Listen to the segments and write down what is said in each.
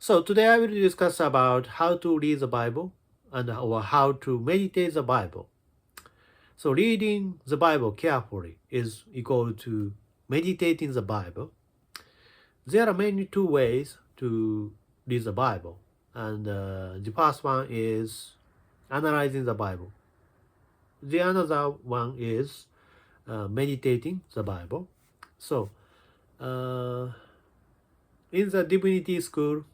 So today I will discuss about how to read the Bible and or how to meditate the Bible. So reading the Bible carefully is equal to meditating the Bible. There are many two ways to read the Bible, and the first one is analyzing the Bible. The another one is meditating the Bible. So uh, in the divinity school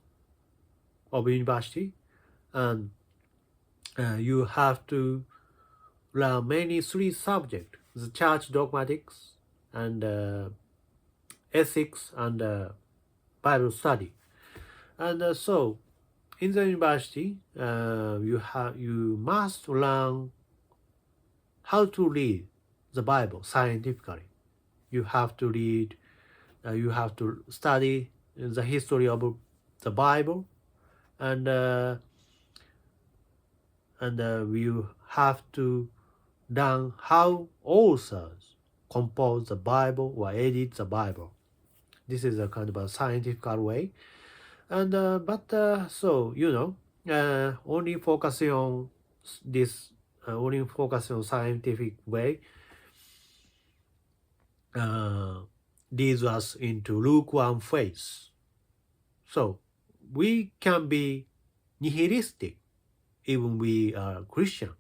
of university, and you have to learn many three subjects: the church dogmatics and ethics and Bible study. And so in the university, you must learn how to read the Bible scientifically. You have to read. You have to study the history of the Bible, and you have to learn how authors compose the Bible or edit the Bible. This is a kind of a scientific way, and so only focusing on this, only focusing on scientific way, uh, leads us into lukewarm faith. So we can be nihilistic even we are Christian.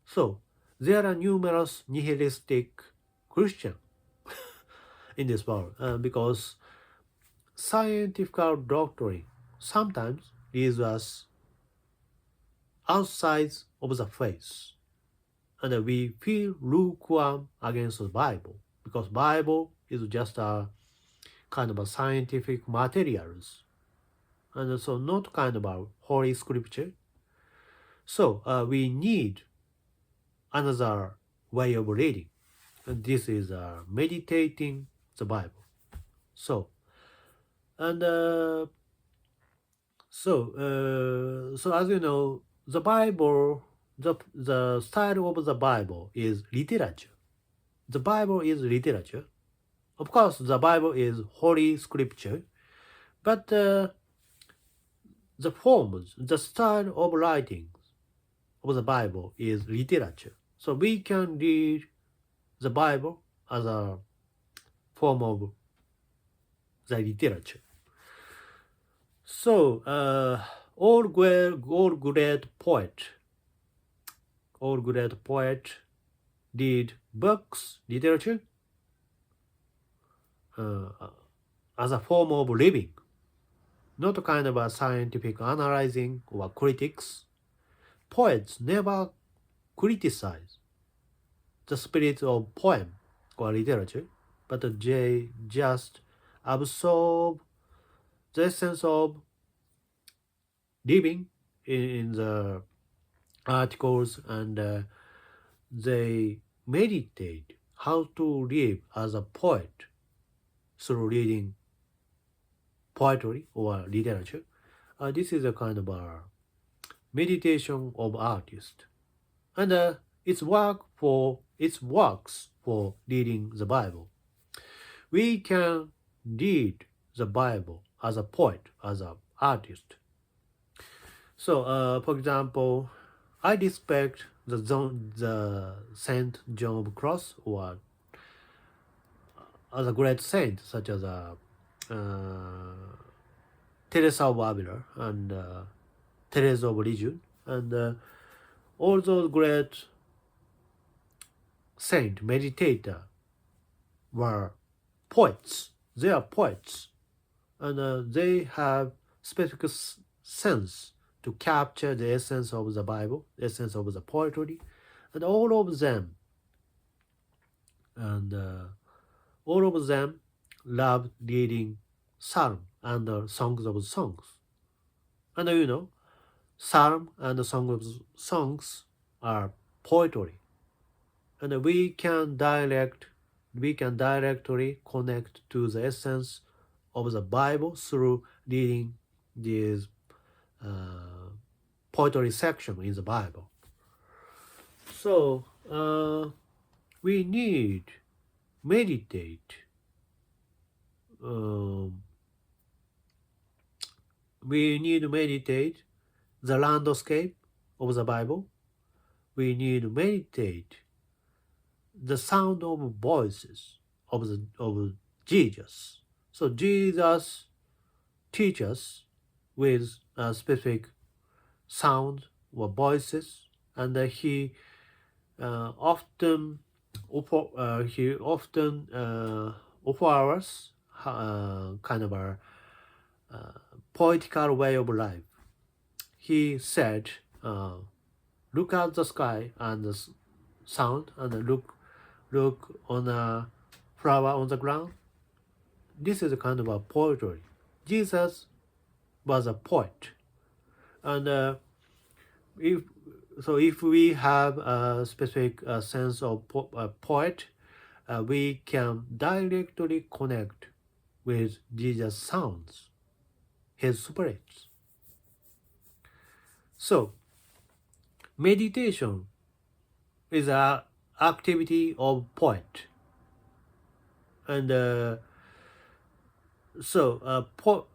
So there are numerous nihilistic Christians in this world because scientific doctrine sometimes leads us outside of the faith, and we feel lukewarm against the Bible because Bible is just a kind of a scientific materials, and so not kind of a holy scripture. So we need another way of reading, and this is meditating the Bible. So and so as you know, the Bible, the style of the Bible is literature. The Bible is literature. Of course, the Bible is holy scripture, but the forms, the style of writing of the Bible is literature. So we can read the Bible as a form of the literature. So all great poet did books, literature, uh, as a form of living, not kind of a scientific analyzing or critics. Poets never criticize the spirit of poem or literature, but they just absorb the essence of living in the articles, and they meditate how to live as a poet through reading poetry or literature. This is a kind of a meditation of artist, and its works for reading the Bible. We can read the Bible as a poet, as an artist. So, for example, I respect the Saint John of the Cross, or other great saints such as Teresa of Avila and Teresa of Lisieux, and all those great saint meditator were poets. They are poets, and they have specific sense to capture the essence of the Bible, the essence of the poetry, and and all of them love reading psalm and songs of songs. And psalm and song of songs are poetry, and we can directly connect to the essence of the Bible through reading these poetry section in the Bible. So we need meditate um, we need to meditate the landscape of the Bible. We need to meditate the sound of voices of Jesus. So Jesus teaches with a specific sound or voices, and he often offer us kind of a poetical way of life. He said, "Look at the sky and the sound, and look on a flower on the ground." This is a kind of a poetry. Jesus was a poet, and if we have a specific sense of poet, we can directly connect with Jesus' sounds, his spirits. So, meditation is an activity of poet, and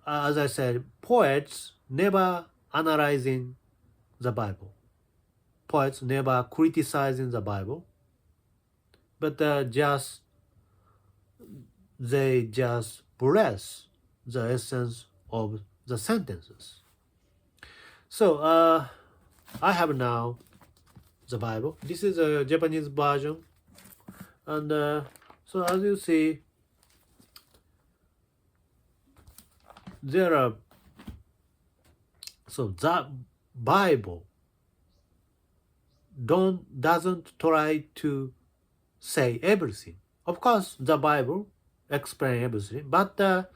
as I said, poets never analyzing the Bible. Poets never criticizing the Bible, but they just bless the essence of the sentences. So I have now the Bible. This is a Japanese version, and so as you see, there are the Bible doesn't try to say everything. Of course, the Bible explains everything, but the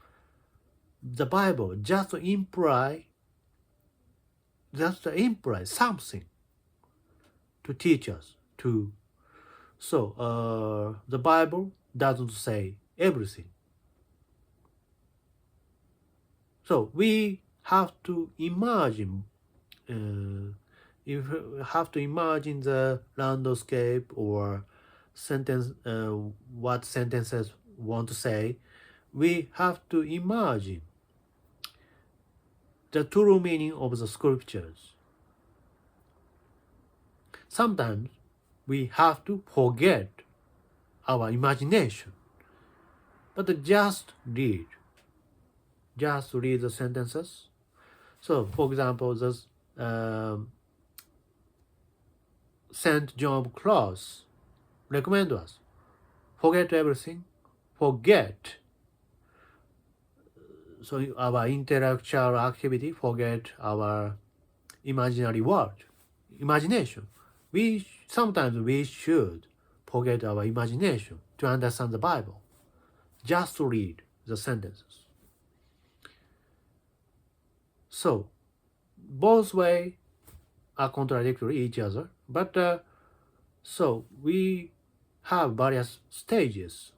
Bible just imply something to teach us to. So the Bible doesn't say everything. So we have to imagine. You have to imagine the landscape or sentence, what sentences want to say. We have to imagine the true meaning of the scriptures. Sometimes we have to forget our imagination, but just read the sentences. So, for example, this St. John Cross recommend us forget everything, forget our intellectual activity, forget our imaginary world, imagination. Sometimes we should forget our imagination to understand the Bible, just to read the sentences. So both ways are contradictory each other, but so we have various stages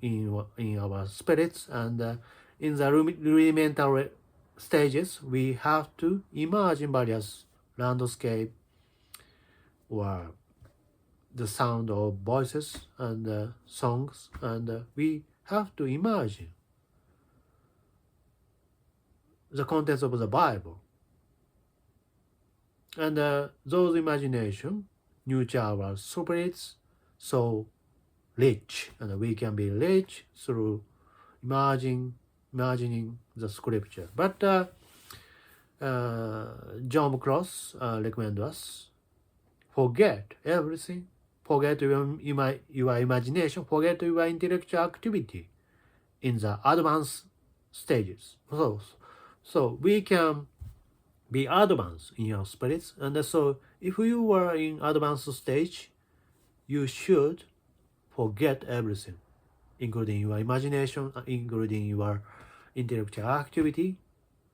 in our spirits, and in the rudimentary stages we have to imagine various landscape or the sound of voices and songs, and we have to imagine the contents of the Bible, and those imagination nurture our spirits so rich, and we can be rich through imagining the scripture. But John Cross recommend us forget everything, forget your imagination, forget your intellectual activity in the advanced stages. So we can be advanced in your spirits, and so if you are in advanced stage, you should forget everything, including your imagination, including your intellectual activity,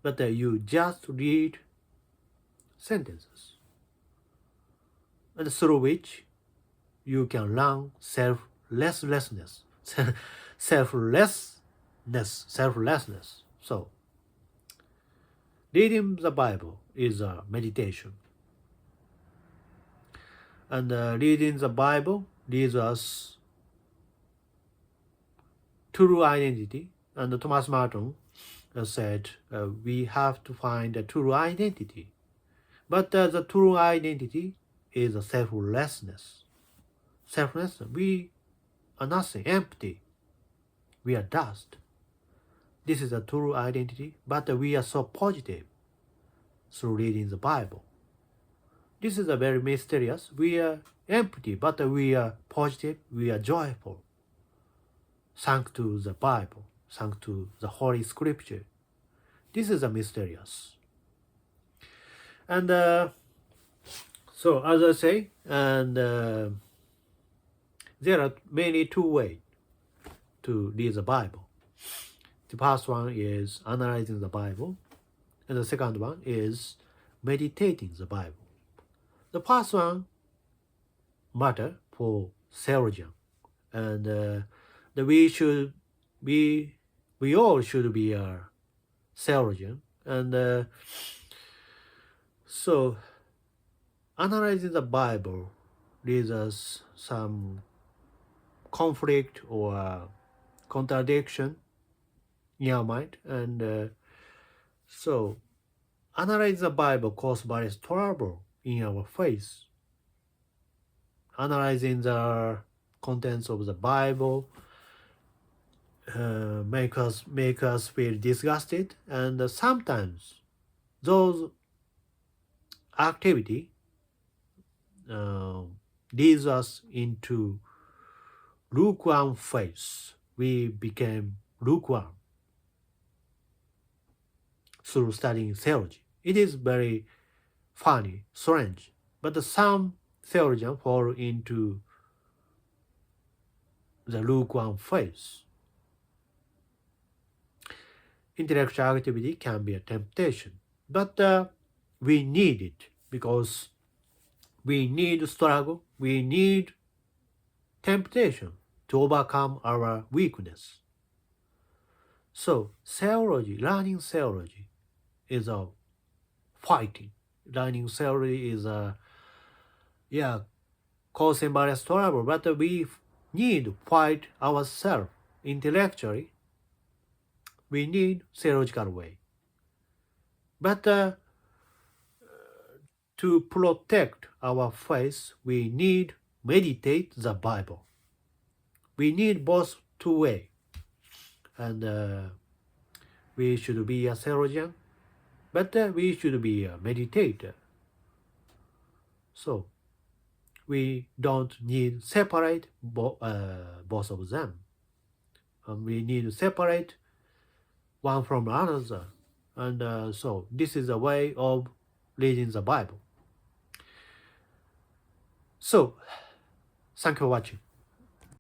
but you just read sentences, and through which you can learn selflessness. So reading the Bible is a meditation, and reading the Bible leads us true identity. And Thomas Merton said we have to find a true identity. But the true identity is a selflessness. Selflessness. We are nothing, empty. We are dust. This is a true identity, but we are so positive through reading the Bible. This is a very mysterious. We are empty, but we are positive. We are joyful. Thanks to the Bible, thanks to the Holy Scripture. This is a mysterious. And so, as I say, and there are many two ways to read the Bible. The first one is analyzing the Bible, and the second one is meditating the Bible. The first one matter for theologian, and we all should be a theologian, and so analyzing the Bible leads us some conflict or contradiction in our mind, and so analyzing the Bible causes various trouble in our faith. Analyzing the contents of the Bible make us feel disgusted, and sometimes those activity leads us into lukewarm faith. We became lukewarm through studying theology. It is very funny, strange, but some theologians fall into the lukewarm faith. Intellectual activity can be a temptation, but we need it because we need struggle, we need temptation to overcome our weakness. So theology, learning theology is a fighting. Learning theology is causing various trouble, but we need to fight ourselves intellectually. We need theological way. But to protect our faith, we need meditate the Bible. We need both two ways. And we should be a theologian, but we should be a meditator. So we don't need separate both of them. We need to separate one from another. And so this is a way of reading the Bible. So, thank you for watching.